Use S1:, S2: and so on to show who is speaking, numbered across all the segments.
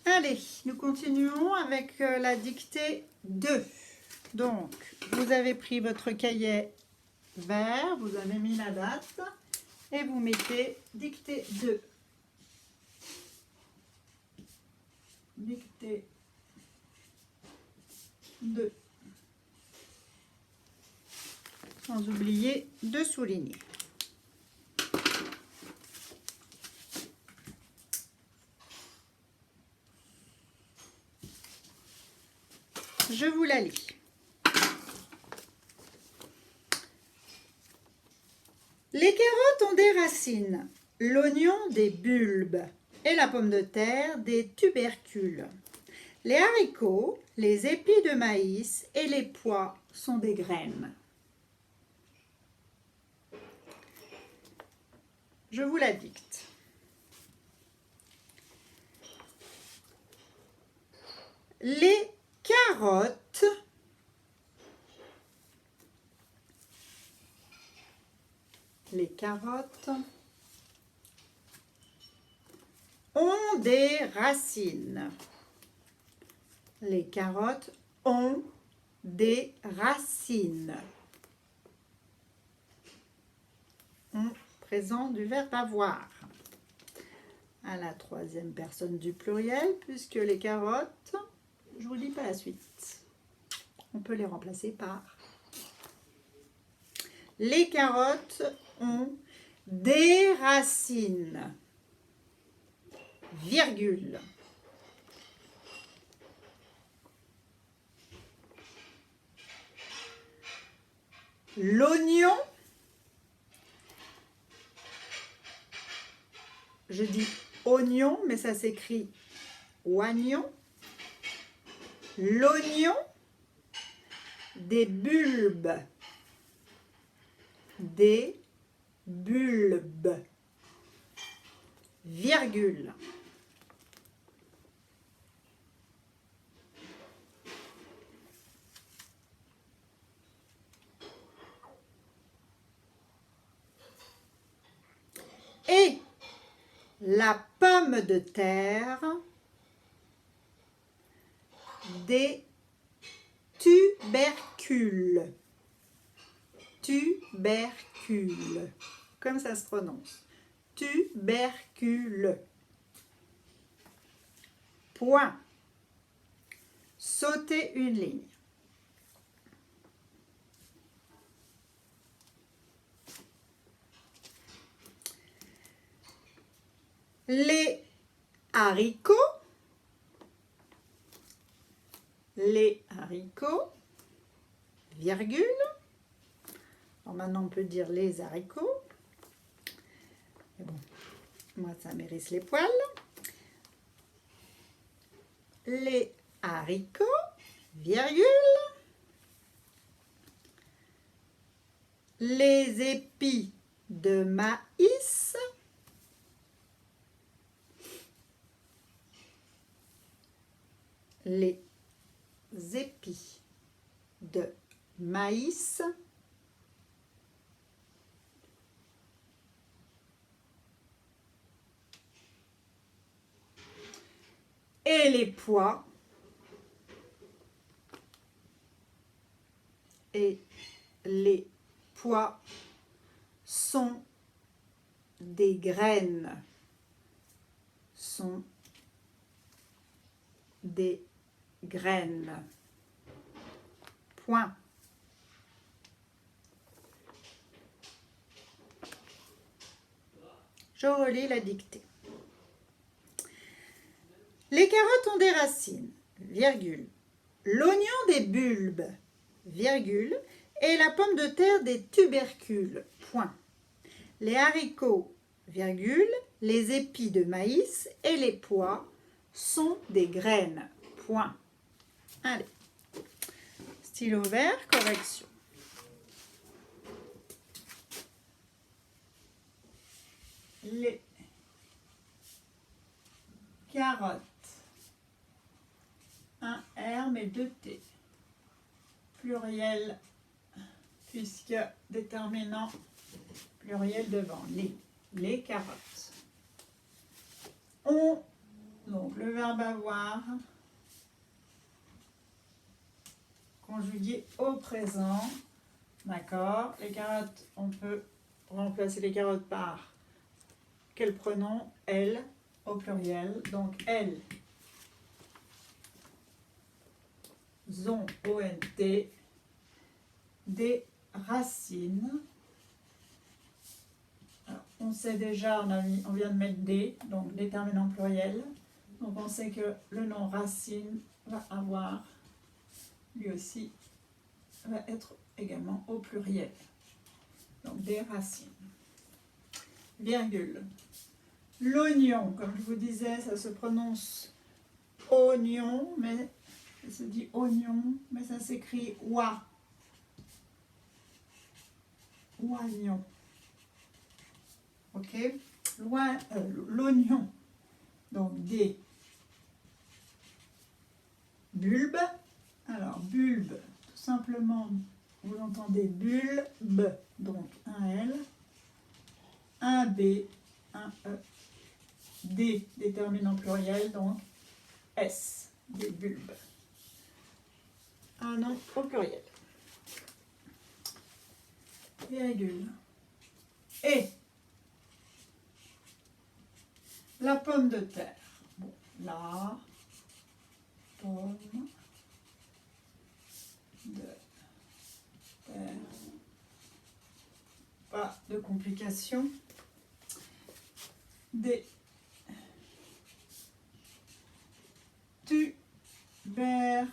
S1: Allez, nous continuons avec la dictée 2. Donc, vous avez pris votre cahier vert, vous avez mis la date et vous mettez dictée 2. Dictée 2. Sans oublier de souligner. Je vous la lis. Les carottes ont des racines, l'oignon des bulbes et la pomme de terre des tubercules. Les haricots, les épis de maïs et les pois sont des graines. Je vous la dicte. Les carottes ont des racines. Les carottes ont des racines. Présent du verbe avoir. À la troisième personne du pluriel, puisque les carottes, je ne vous dis pas la suite. On peut les remplacer par. Les carottes ont des racines. Virgule. L'oignon, je dis oignon, mais ça s'écrit oignon. L'oignon des bulbes. Des bulbes. Virgule. Et la pomme de terre des tubercules. Tubercules. Comme ça se prononce. Tubercules. Point. Sauter une ligne. Les haricots, virgule. Alors maintenant on peut dire les haricots. Mais bon, moi ça m'érisse les poils. Les haricots, virgule. Les épis de maïs. Les épis de maïs. Et les pois. Et les pois sont des graines. Sont des graines. Point. Je relis la dictée. Les carottes ont des racines, virgule. L'oignon des bulbes, virgule. Et la pomme de terre des tubercules, point. Les haricots, virgule. Les épis de maïs et les pois sont des graines, point. Allez. Stylo vert, correction. Les carottes. Un R mais 2 T. Pluriel, puisque déterminant pluriel devant. Les carottes. On, donc Donc le verbe avoir, conjugué au présent. D'accord. Les carottes, on peut remplacer les carottes par quel pronom? Elle, au pluriel. Donc elles ont, O-N-T, des racines. Alors, on sait déjà, on vient de mettre des, donc déterminant pluriel. Donc on sait que le nom racine va avoir, lui aussi, va être également au pluriel. Donc des racines. Virgule. L'oignon, comme je vous disais, ça se prononce oignon, mais ça se dit oignon, mais ça s'écrit oie. Oignon. Ok? L'oignon. Donc des bulbes. Alors bulbe, tout simplement, vous entendez bulbe, donc un L, un B, un E, D, déterminant pluriel, donc S, des bulbes. Un nom au pluriel. Virgule. Et la pomme de terre. Bon, la pomme de terre. Pas de complications. Des tubercules.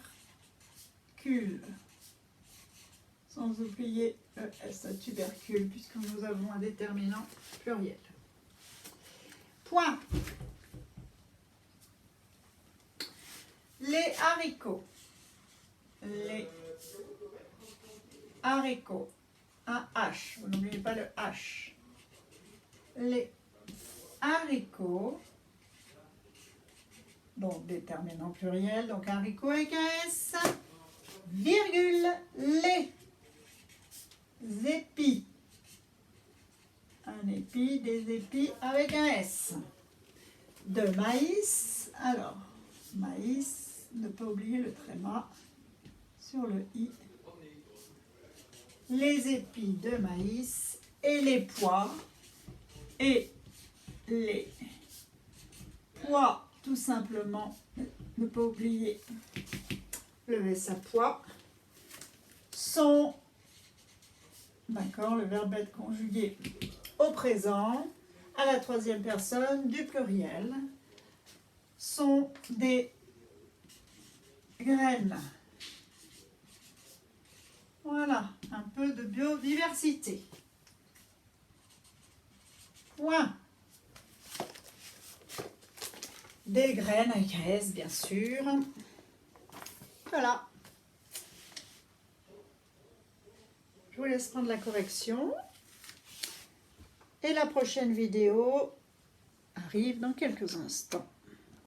S1: Sans oublier ES, tubercule, puisque nous avons un déterminant pluriel. Point. Les haricots. Les haricots. Un H, vous n'oubliez pas le H. Les haricots. Donc déterminant pluriel, donc haricot avec un S. Virgule. Les épis. Un épi, des épis avec un S. De maïs. Alors, maïs, ne pas oublier le tréma sur le i. Les épis de maïs et les pois. Et les pois, tout simplement, ne pas oublier le S à pois, sont, d'accord, le verbe être conjugué au présent, à la troisième personne du pluriel, sont des graines. Voilà, un peu de biodiversité. Point. Des graines avec un S, bien sûr. Voilà. Je vous laisse prendre la correction. Et la prochaine vidéo arrive dans quelques instants.